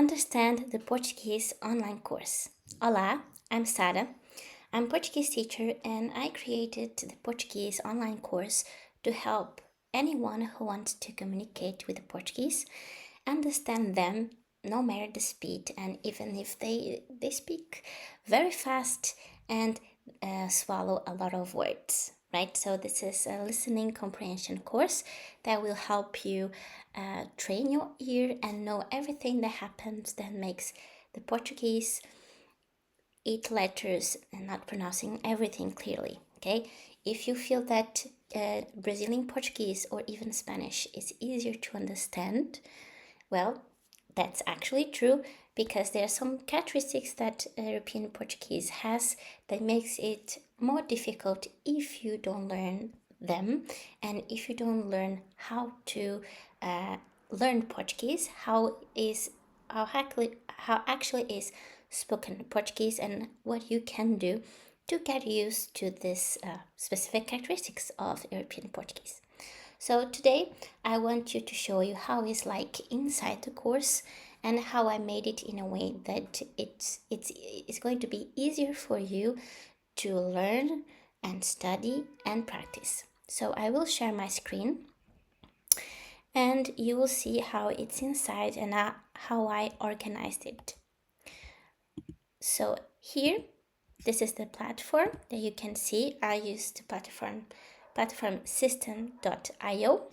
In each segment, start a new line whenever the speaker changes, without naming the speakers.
Understand the Portuguese online course. Olá, I'm Sara. I'm Portuguese teacher and I created the Portuguese online course to help anyone who wants to communicate with the Portuguese, understand them no matter the speed, and even if they speak very fast and swallow a lot of words, right? So this is a listening comprehension course that will help you train your ear and know everything that happens that makes the Portuguese eat letters and not pronouncing everything clearly, okay? If you feel that Brazilian Portuguese or even Spanish is easier to understand, well, that's actually true because there are some characteristics that European Portuguese has that makes it more difficult if you don't learn them and if you don't learn how to learn Portuguese, how actually is spoken Portuguese and what you can do to get used to this specific characteristics of European Portuguese. So today I want you to show you how it's like inside the course and how I made it in a way that it's going to be easier for you to learn and study and practice. So I will share my screen and you will see how it's inside and how I organized it. So here, this is the platform that you can see. I used the platform system.io.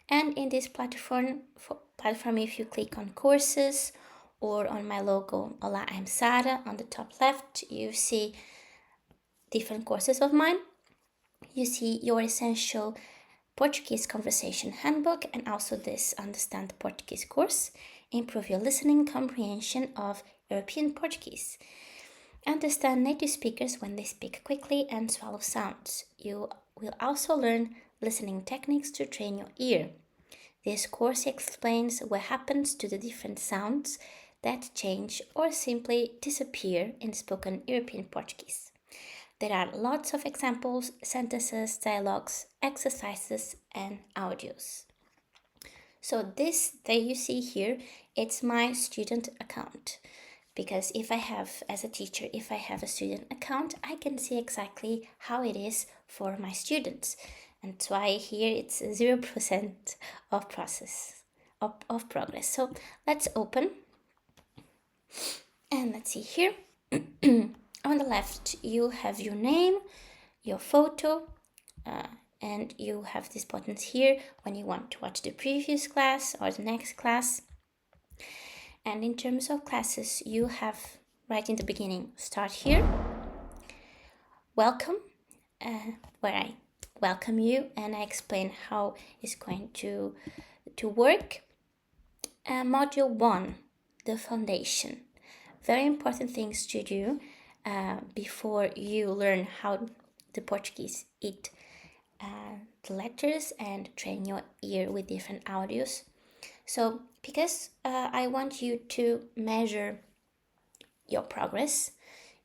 And in this platform, if you click on courses or on my logo, Olá, I'm Sara, on the top left, you see different courses of mine. You see your essential Portuguese conversation handbook and also this Understand the Portuguese course. Improve your listening comprehension of European Portuguese. Understand native speakers when they speak quickly and swallow sounds. You will also learn listening techniques to train your ear. This course explains what happens to the different sounds that change or simply disappear in spoken European Portuguese. There are lots of examples, sentences, dialogues, exercises, and audios. So this that you see here, it's my student account. Because if I have, as a teacher, if I have a student account, I can see exactly how it is for my students. And that's why here it's 0% of progress. So let's open. And let's see here. On the left, you have your name, your photo, and you have these buttons here when you want to watch the previous class or the next class. And in terms of classes, you have right in the beginning, start here, welcome, where I welcome you and I explain how it's going to work. Module 1, the foundation. Very important things to do before you learn how the Portuguese eat the letters and train your ear with different audios. So because I want you to measure your progress,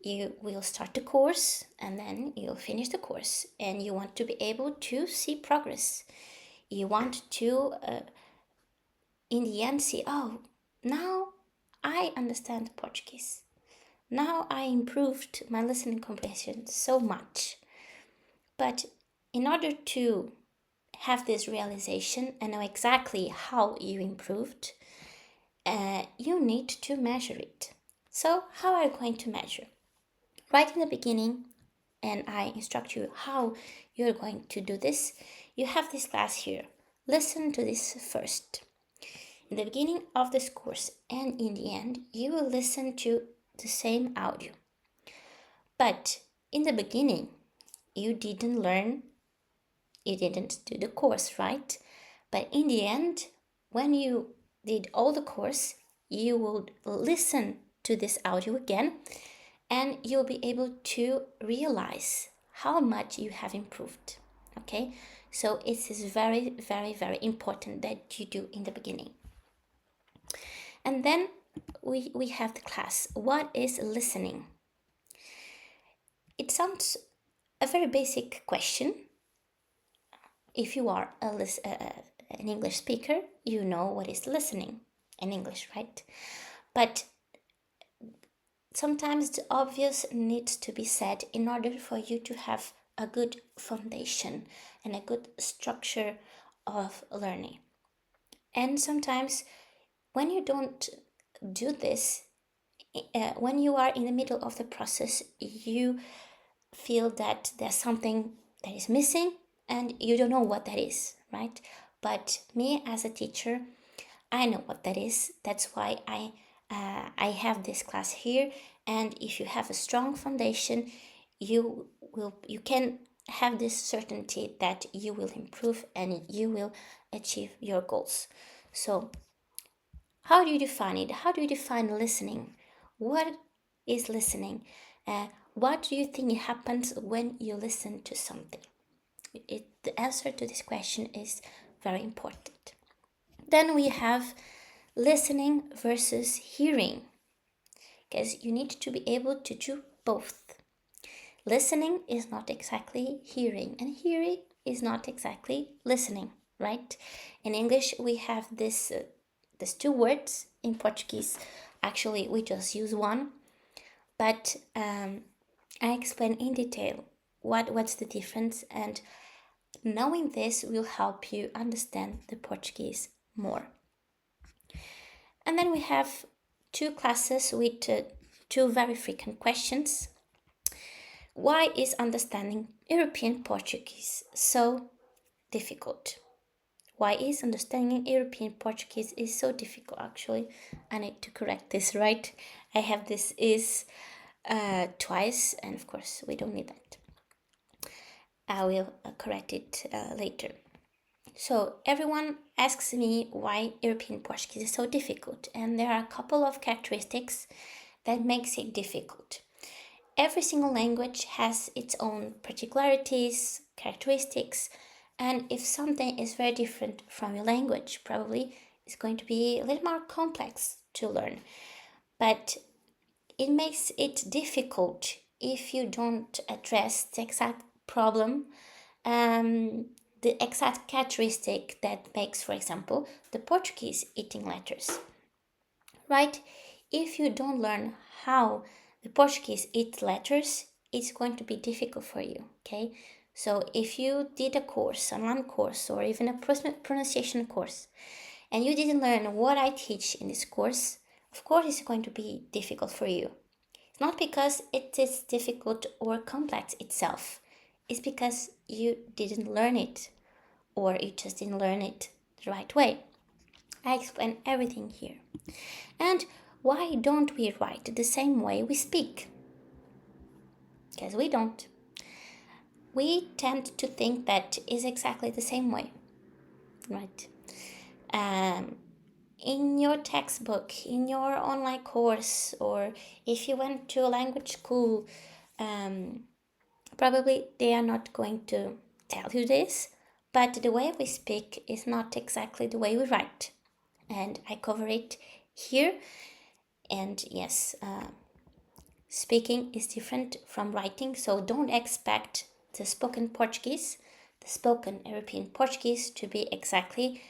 you will start the course and then you'll finish the course and you want to be able to see progress. You want to, in the end, see, oh, now I understand Portuguese. Now I improved my listening comprehension so much. But in order to have this realization and know exactly how you improved, you need to measure it. So how are you going to measure? Right in the beginning, and I instruct you how you're going to do this, you have this class here. Listen to this first. In the beginning of this course and in the end, you will listen to the same audio. But in the beginning, you didn't do the course, right? But in the end, when you did all the course, you will listen to this audio again and you'll be able to realize how much you have improved, okay? So it is very, very, very important that you do in the beginning. And then we have the class. What is listening? It sounds a very basic question. If you are an English speaker, you know what is listening. in English, right? But sometimes the obvious needs to be said in order for you to have a good foundation and a good structure of learning. And sometimes when you don't do this, when you are in the middle of the process, you feel that there's something that is missing and you don't know what that is, right? But me as a teacher, I know what that is. That's why I have this class here. And if you have a strong foundation, you can have this certainty that you will improve and you will achieve your goals. So how do you define it? How do you define listening? What is listening? What do you think happens when you listen to something? The answer to this question is very important. Then we have listening versus hearing, because you need to be able to do both. Listening is not exactly hearing, and hearing is not exactly listening, right? In English, we have these two words. In Portuguese, actually, we just use one, but I explain in detail what's the difference, and knowing this will help you understand the Portuguese more. And then we have two classes with two very frequent questions. Why is understanding European Portuguese so difficult? Why is understanding European Portuguese is so difficult? Actually, I need to correct this, right? I have this is twice, and of course we don't need that. I will correct it later. So everyone asks me why European Portuguese is so difficult, and there are a couple of characteristics that makes it difficult. Every single language has its own particularities, characteristics, and if something is very different from your language, probably it's going to be a little more complex to learn. But it makes it difficult if you don't address the exact problem, the exact characteristic that makes, for example, the Portuguese eating letters, right? If you don't learn how the Portuguese eat letters, it's going to be difficult for you, okay? So if you did a course, an online course, or even a pronunciation course, and you didn't learn what I teach in this course, of course it's going to be difficult for you. It's not because it is difficult or complex itself. It's because you didn't learn it, or you just didn't learn it the right way. I explain everything here. And why don't we write the same way we speak? Because we don't. We tend to think that is exactly the same way, right? In your textbook, in your online course, or if you went to a language school, probably they are not going to tell you this, but the way we speak is not exactly the way we write. And I cover it here. And yes, speaking is different from writing, so don't expect the spoken Portuguese, the spoken European Portuguese, to be exactly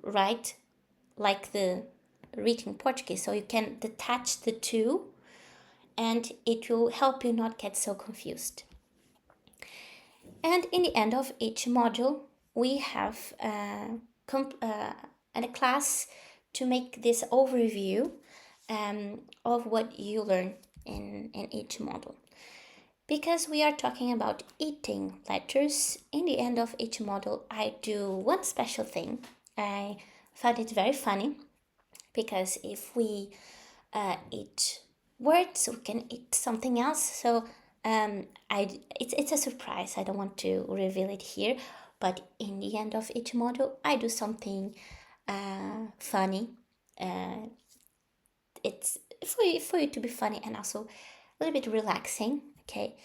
right like the written Portuguese. So you can detach the two, and it will help you not get so confused. And in the end of each module, we have a class to make this overview of what you learn in each module. Because we are talking about eating letters, in the end of each module, I do one special thing. I find it very funny, because if we eat words, we can eat something else. So it's a surprise. I don't want to reveal it here, but in the end of each module, I do something funny. It's for you to be funny and also a little bit relaxing. Okay,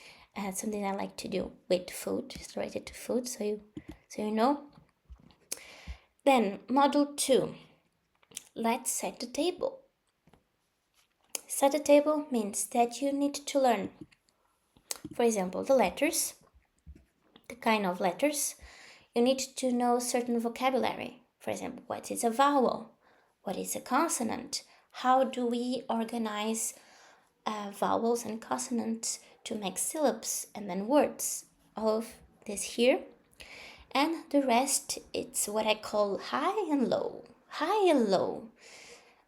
something I like to do with food. It's related to food, so you know. Then module 2. Let's set the table. Set a table means that you need to learn, for example, the letters, the kind of letters. You need to know certain vocabulary. For example, what is a vowel? What is a consonant? How do we organize vowels and consonants to make syllables and then words? All of this here. And the rest, it's what I call high and low. High and low.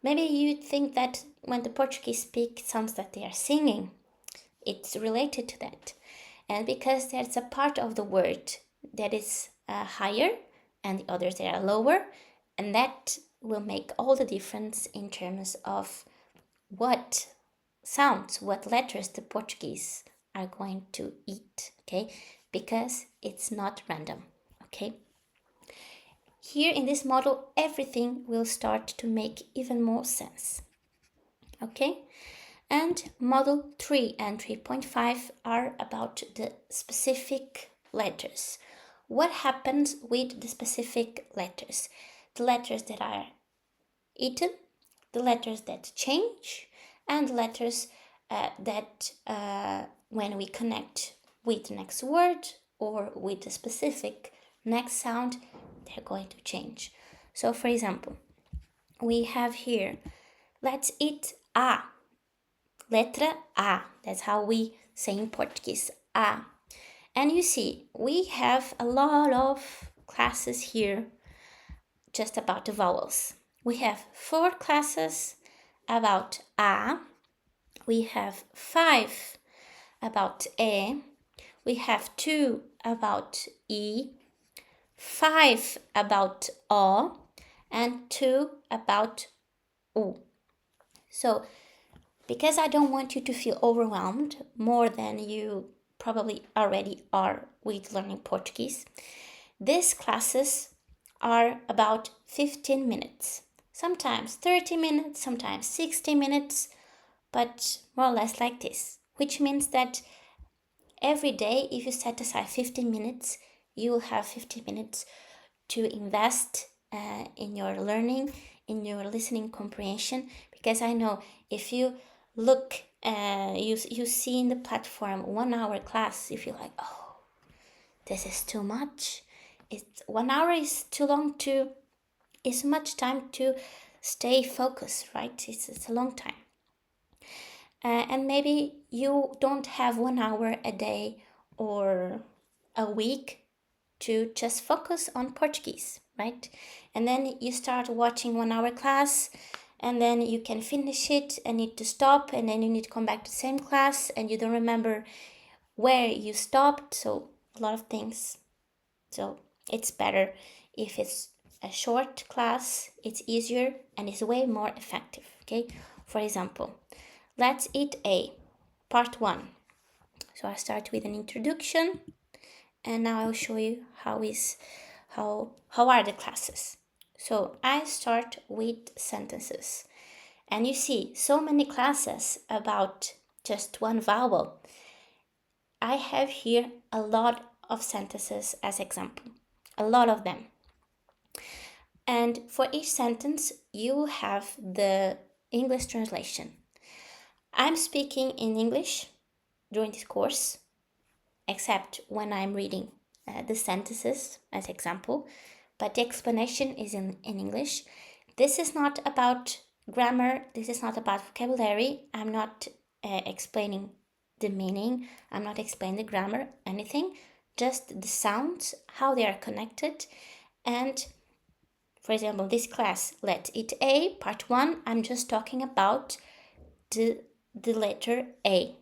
Maybe you think that when the Portuguese speak, it sounds that they are singing. It's related to that. And because there's a part of the word that is higher and the others that are lower, and that will make all the difference in terms of what sounds, what letters the Portuguese are going to eat, okay? Because it's not random, okay? Here in this model, everything will start to make even more sense, okay? And model 3 and 3.5 are about the specific letters. What happens with the specific letters? The letters that are eaten, the letters that change, and letters that when we connect with the next word or with the specific next sound, they're going to change. So for example, we have here, let's eat A. Letra A. That's how we say in Portuguese, A. And you see, we have a lot of classes here just about the vowels. We have 4 classes about A. We have 5 about E. We have 2 about E. 5 about O. And 2 about U. So, because I don't want you to feel overwhelmed more than you probably already are with learning Portuguese, these classes are about 15 minutes. Sometimes 30 minutes, sometimes 60 minutes, but more or less like this. Which means that every day, if you set aside 15 minutes, you will have 15 minutes to invest in your learning, in your listening comprehension. Because I know if you look, you see in the platform 1 hour class, you feel like, oh, this is too much. 1 hour is too long to, it's much time to stay focused, right? It's a long time. And maybe you don't have 1 hour a day or a week to just focus on Portuguese, right? And then you start watching 1 hour class, and then you can finish it and need to stop, and then you need to come back to the same class and you don't remember where you stopped. So a lot of things. So it's better if it's a short class, it's easier and it's way more effective, okay? For example, let's eat A, part 1. So I start with an introduction, and now I'll show you how are the classes. So I start with sentences, and you see so many classes about just one vowel. I have here a lot of sentences as example, a lot of them. And for each sentence, you have the English translation. I'm speaking in English during this course, except when I'm reading the sentences as example, but the explanation is in English. This is not about grammar, this is not about vocabulary. I'm not explaining the meaning, I'm not explaining the grammar, anything, just the sounds, how they are connected. And for example, this class, Let's Eat A, part 1, I'm just talking about the letter A.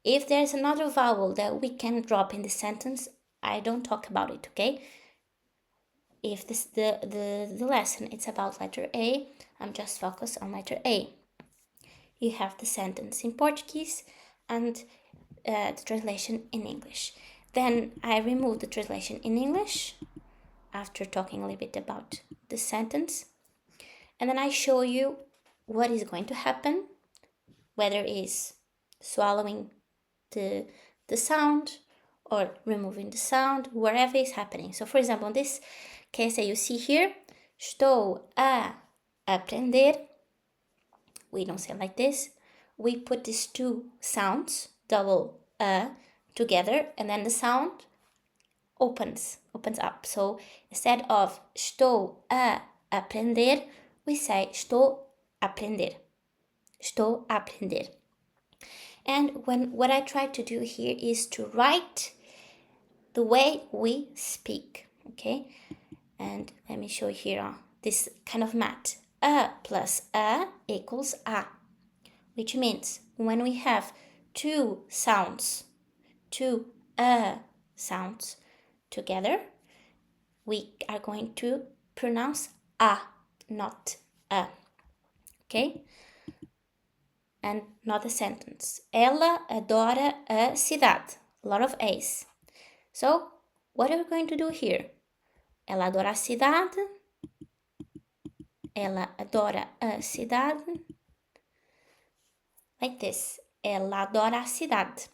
If there's another vowel that we can drop in the sentence, I don't talk about it, okay? If this the lesson it's about letter A, I'm just focused on letter A. You have the sentence in Portuguese and the translation in English. Then I remove the translation in English after talking a little bit about the sentence. And then I show you what is going to happen, whether it's swallowing the sound or removing the sound, wherever is happening. So for example, in this case that you see here, estou a aprender, we don't say like this. We put these 2 sounds, double together, and then the sound opens up. So instead of estou a aprender, we say estou a aprender. Estou a aprender. And what I try to do here is to write the way we speak, okay? And let me show here this kind of math. A plus a equals a, which means when we have two sounds, two sounds together, we are going to pronounce a, not a, okay? And not a sentence. Ela adora a cidade. A lot of A's. So, what are we going to do here? Ela adora a cidade. Ela adora a cidade. Like this. Ela adora a cidade.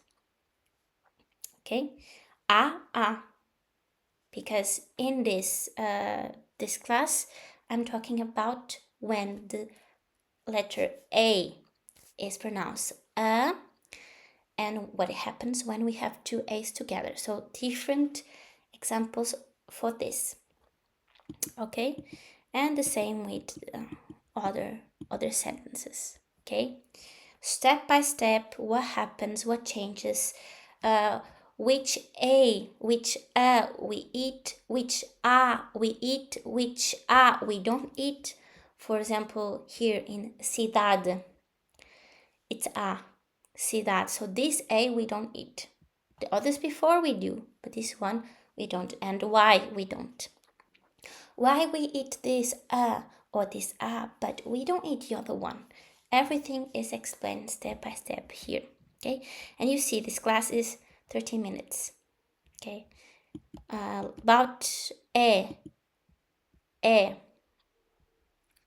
Okay? A. Because in this class, I'm talking about when the letter A is pronounced a, and what happens when we have two A's together. So different examples for this. Okay? And the same with other sentences. Okay? Step by step, what happens, what changes, which a we eat, which a we eat, which a we don't eat. For example, here in cidade, it's a cidade. So this a we don't eat. The others before we do, but this one we don't. And why we don't? Why we eat this or this but we don't eat the other one? Everything is explained step by step here, okay? And you see this class is 13 minutes, okay? About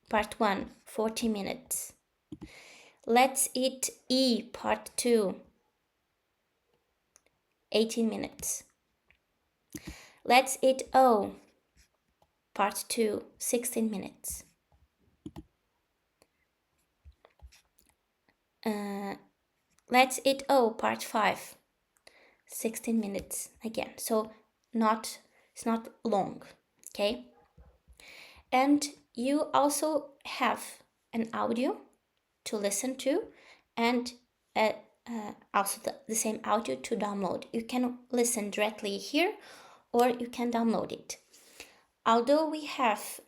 part 1, 40 minutes. Let's eat E, part 2, 18 minutes. Let's eat O, part 2, 16 minutes. Let's eat O, part 5, 16 minutes again. So it's not long, okay? And you also have an audio to listen to, and also the same audio to download. You can listen directly here, or you can download it. Although we have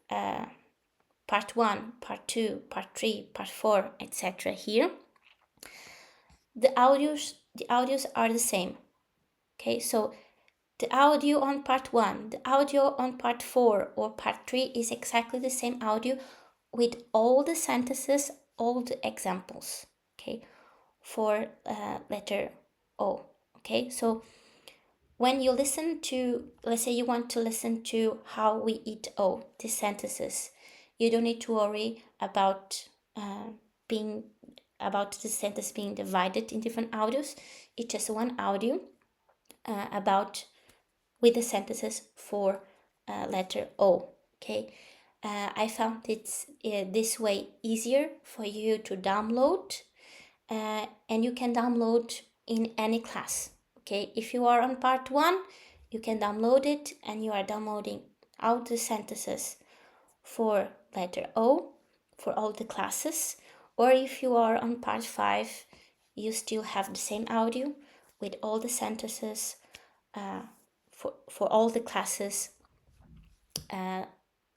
part 1, part 2, part 3, part 4, etc. here, the audios are the same. Okay, so the audio on part 1, the audio on part 4 or part 3 is exactly the same audio with all the sentences, all the examples, okay, for letter O. Okay, so when you listen to, let's say you want to listen to how we eat O, these sentences, you don't need to worry about the sentence being divided in different audios. It's just one audio with the sentences for letter O. Okay, I found it's this way easier for you to download, and you can download in any class. Okay, if you are on part 1, you can download it, and you are downloading all the sentences for letter O for all the classes. Or if you are on part 5, you still have the same audio with all the sentences for all the classes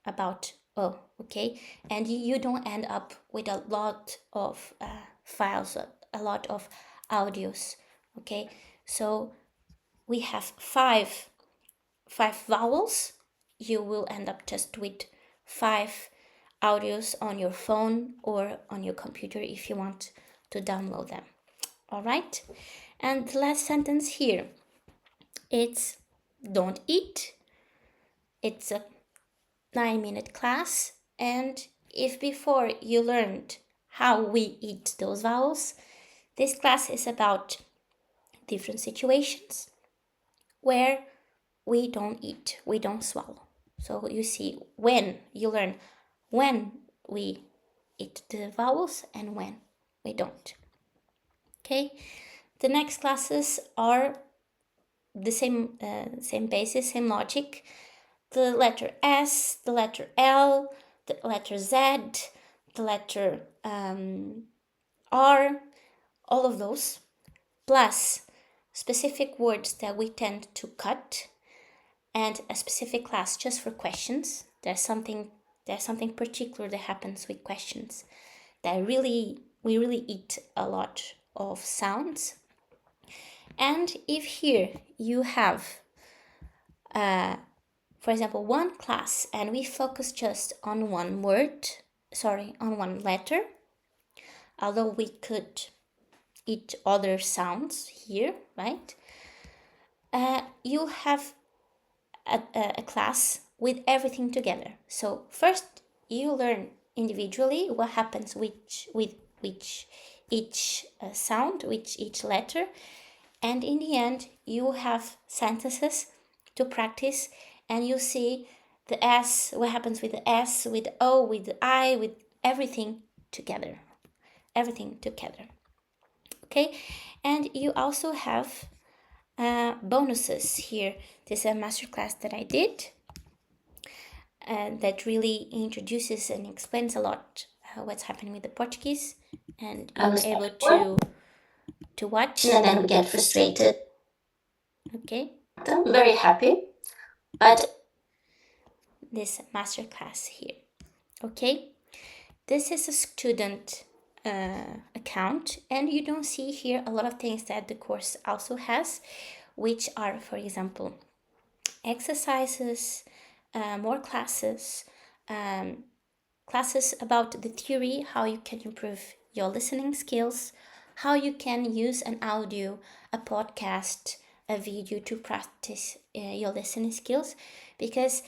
about O, okay? And you don't end up with a lot of files, a lot of audios, okay? So we have five vowels. You will end up just with 5 audios on your phone or on your computer if you want to download them. All right? And the last sentence here, it's don't eat. It's a 9-minute class, and if before you learned how we eat those vowels, this class is about different situations where we don't eat, we don't swallow. So you see, when you learn when we eat the vowels and when we don't. Okay, the next classes are the same basis, same logic. The letter S, the letter L, the letter Z, the letter R, all of those, plus specific words that we tend to cut, and a specific class just for questions. There's something particular that happens with questions that we really eat a lot of sounds. And if here you have, for example, one class and we focus just on one on one letter, although we could eat other sounds here, right? You have a class with everything together. So first you learn individually what happens with each sound, with each letter, and in the end you have sentences to practice, and you see the S, what happens with the S, with the O, with the I, with everything together. Okay, and you also have bonuses here. This is a masterclass that I did that really introduces and explains a lot what's happening with the Portuguese, and you're able to watch, and then we get frustrated. Okay, I'm very happy, but this masterclass here. Okay, this is a student account, and you don't see here a lot of things that the course also has, which are, for example, exercises, more classes, classes about the theory, how you can improve your listening skills, how you can use an audio, a podcast, a video to practice your listening skills, because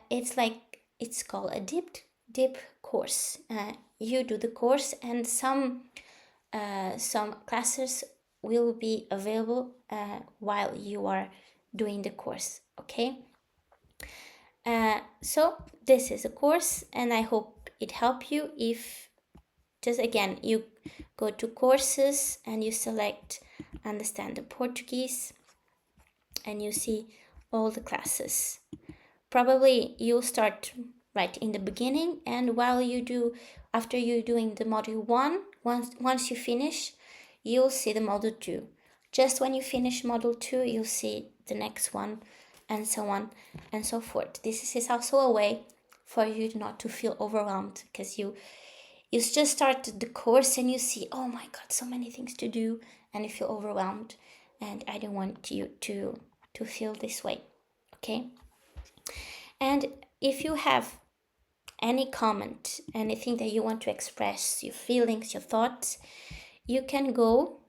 it's called a deep course. You do the course, and some classes will be available while you are doing the course. Okay, so this is a course, and I hope it helped you. If just again you go to courses and you select Understand the Portuguese, and you see all the classes. Probably you'll start right in the beginning, and after you're doing the module 1, once you finish, you'll see the module 2. Just when you finish module 2, you'll see the next one, and so on and so forth. This is also a way for you not to feel overwhelmed, because you just started the course and you see, oh my god, so many things to do, and you feel overwhelmed, and I don't want you to feel this way. Okay, and if you have any comment, anything that you want to express, your feelings, your thoughts, you can go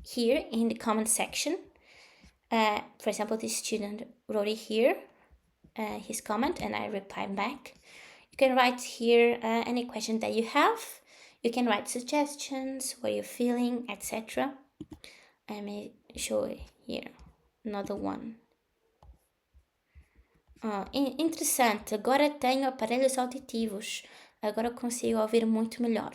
here in the comment section. For example, this student wrote it here, his comment, and I replied back. You can write here any question that you have. You can write suggestions, what you're feeling, etc. I may show here another one. Interessante, agora tenho aparelhos auditivos, agora consigo ouvir muito melhor.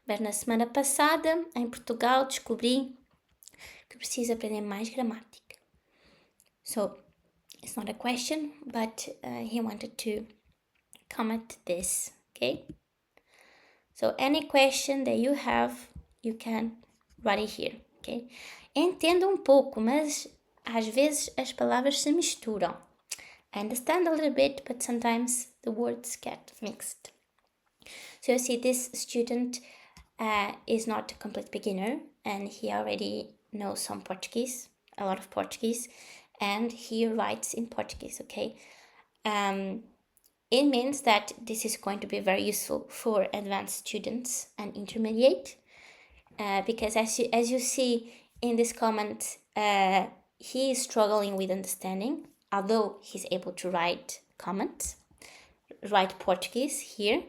Mas na semana passada, em Portugal, descobri que preciso aprender mais gramática. So, it's not a question, but he wanted to comment this, okay? So, any question that you have, you can write it here, okay? Entendo pouco, mas às vezes as palavras se misturam. I understand a little bit, but sometimes the words get mixed. So you see, this student is not a complete beginner, and he already knows some Portuguese, a lot of Portuguese, and he writes in Portuguese, okay? It means that this is going to be very useful for advanced students and intermediate, because as you see in this comment, he is struggling with understanding, although he's able to write Portuguese here,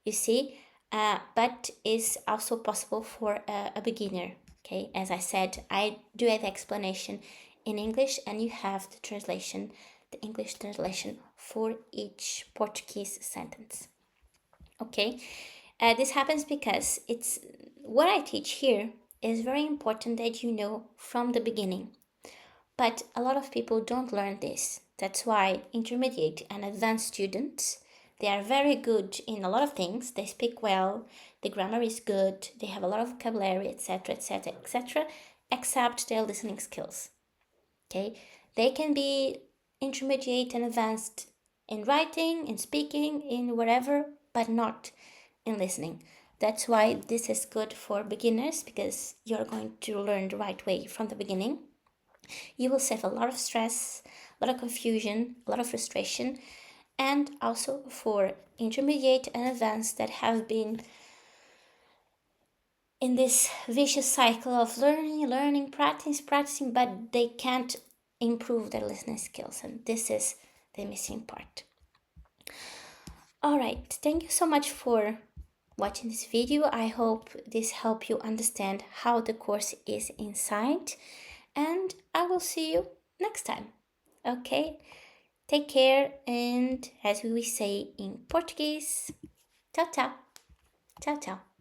you see, but is also possible for a beginner, okay? As I said, I do have explanation in English, and you have the translation, the English translation for each Portuguese sentence, okay? This happens because it's what I teach here is very important that you know from the beginning. But a lot of people don't learn this. That's why intermediate and advanced students, They are very good in a lot of things. They speak well, the grammar is good, they have a lot of vocabulary, etc., etc., etc., except their listening skills. Okay, they can be intermediate and advanced in writing, in speaking, in whatever, but not in listening. That's why this is good for beginners, because you're going to learn the right way from the beginning. You will save a lot of stress, a lot of confusion, a lot of frustration, and also for intermediate and advanced that have been in this vicious cycle of learning, practicing, but they can't improve their listening skills, and this is the missing part. All right, thank you so much for watching this video. I hope this helped you understand how the course is inside, and I will see you next time. Okay, take care, and as we say in Portuguese, tchau, tchau. Tchau, tchau.